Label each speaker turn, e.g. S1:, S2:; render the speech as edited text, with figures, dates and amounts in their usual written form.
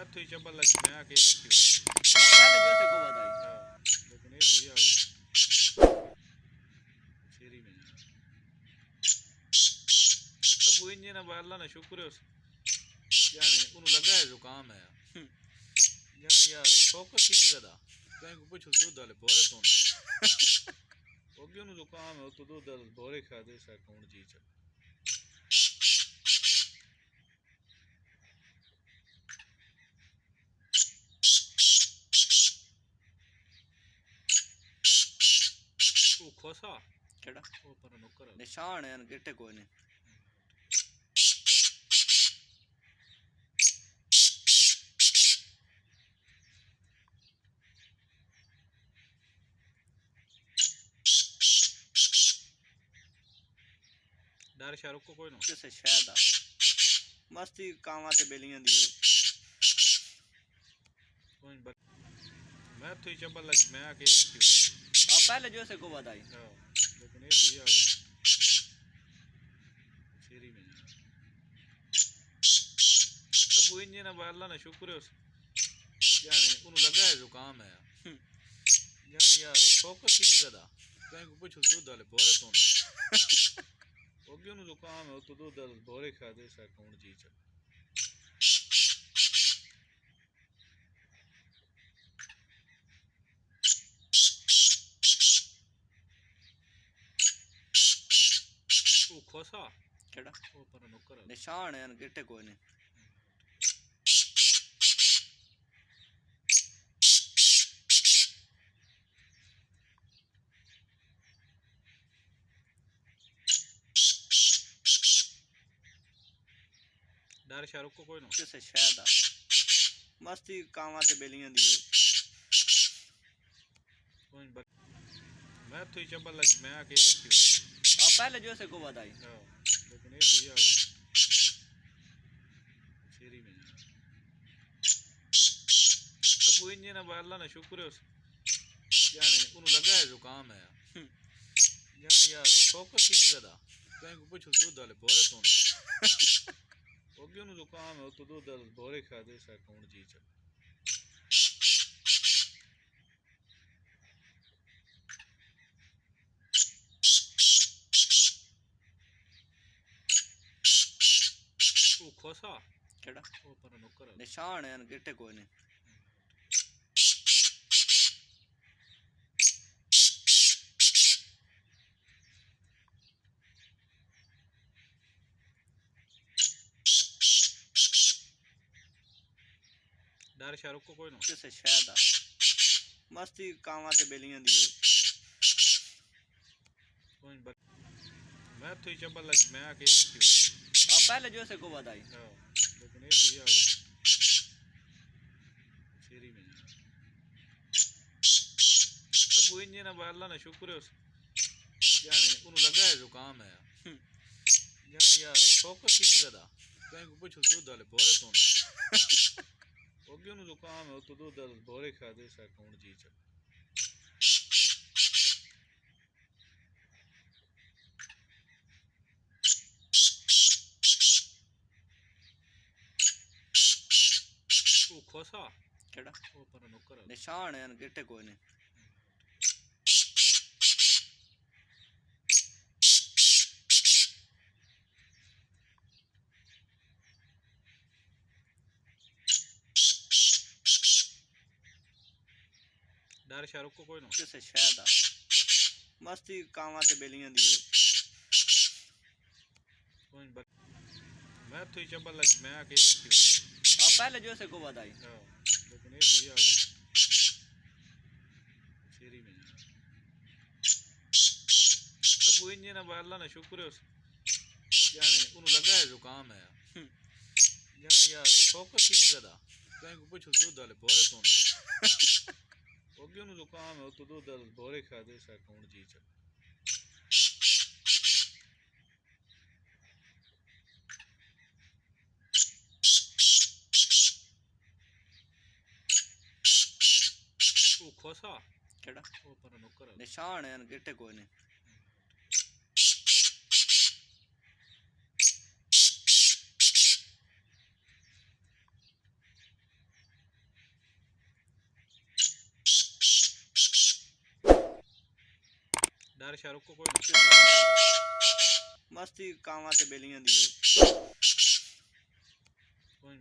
S1: मैं तो ही चंबल लग मैं आके रखी हुई
S2: पहले जो से को बताई
S1: हां लेकिन ये भी आ गया शेरी में अगो इंजन अब अल्लाह ना शुक्र है यानी उन्हें लगा है जुकाम है यानी यार फोकस की ज्यादा कहीं को पूछो दूध डाले बोरे तो वो क्यों उन्हें जुकाम है तो दूध डाले बोरे खा दे सा कौन चीज वो खोसा
S2: केड़ा
S1: वो पर नुकर
S2: निशान है किटे कोई नहीं
S1: डर शाहरुख को कोई ना
S2: किसे शायद मस्ती कामाते बेलियां दी
S1: कोई मैं तो ही चंबल लग मैं आके रखी हुई
S2: पहले जो से को बताई
S1: हां लेकिन ये भी आ गया शेरी में अगो इंजन अब अल्लाह ना शुक्र है यानी उन्हें लगा है जुकाम है यानी यार फोकस की ज्यादा कहीं को पूछो दूध डाले बोरे तो वो क्यों उन्हें जुकाम है तो दूध डाले बोरे खा दे सा कौन चीज वो खोसा
S2: केड़ा
S1: वो पर नुकर
S2: निशान है किटे कोई नहीं
S1: डर शाहरुख को कोई ना
S2: किसे शायद मस्ती कामाते बेलियां दी
S1: कोई मैं तो ही चंबल लग मैं आके रखी हुई
S2: पहले जो से को बताई
S1: हां लेकिन ये भी आ गया शेरी में अगो इंजन अब अल्लाह ना शुक्र है यानी उन्हें लगा है जुकाम है यानी यार फोकस की ज्यादा कहीं को पूछो दूध डाले बोरे तो वो क्यों उन्हें जुकाम है तो दूध डाले बोरे खा दे सा कौन चीज वो खोसा
S2: केड़ा
S1: वो पर नुकर
S2: निशान है किटे कोई नहीं
S1: डर शाहरुख को कोई ना
S2: किसे शायद मस्ती कामाते बेलियां दी
S1: कोई मैं तो ही चंबल लग मैं आके रखी हुई
S2: पहले जो से को बताई
S1: हां लेकिन ये भी आ गया शेरी में अगो इंजन अब अल्लाह ना शुक्र है यानी उन्हें लगा है जुकाम है यानी यार फोकस की ज्यादा कहीं को पूछो दूध डाले बोरे तो वो क्यों उन्हें जुकाम है तो दूध डाले बोरे खा दे सा कौन चीज वो खोसा
S2: केड़ा
S1: वो पर नुकर
S2: निशान है किटे कोई नहीं
S1: डर शाहरुख को कोई ना
S2: किसे शायद मस्ती कामाते बेलियां दी
S1: कोई मैं तो ही चंबल लग मैं आके रखी हुई
S2: पहले जो से को बताई
S1: हां लेकिन ये भी आ गया शेरी में अगो इंजन अब अल्लाह ना शुक्र है यानी उन्हें लगा है जुकाम है यानी यार फोकस की ज्यादा कहीं को पूछो दूध डाले बोरे तो वो क्यों उन्हें जुकाम है तो दूध डाले बोरे खा दे सा कौन चीज वो खोसा
S2: केड़ा
S1: वो पर नुकर
S2: निशान है किटे कोई नहीं
S1: डर शाहरुख को कोई नहीं।
S2: मस्ती कामां ते बेलियां दी
S1: कोई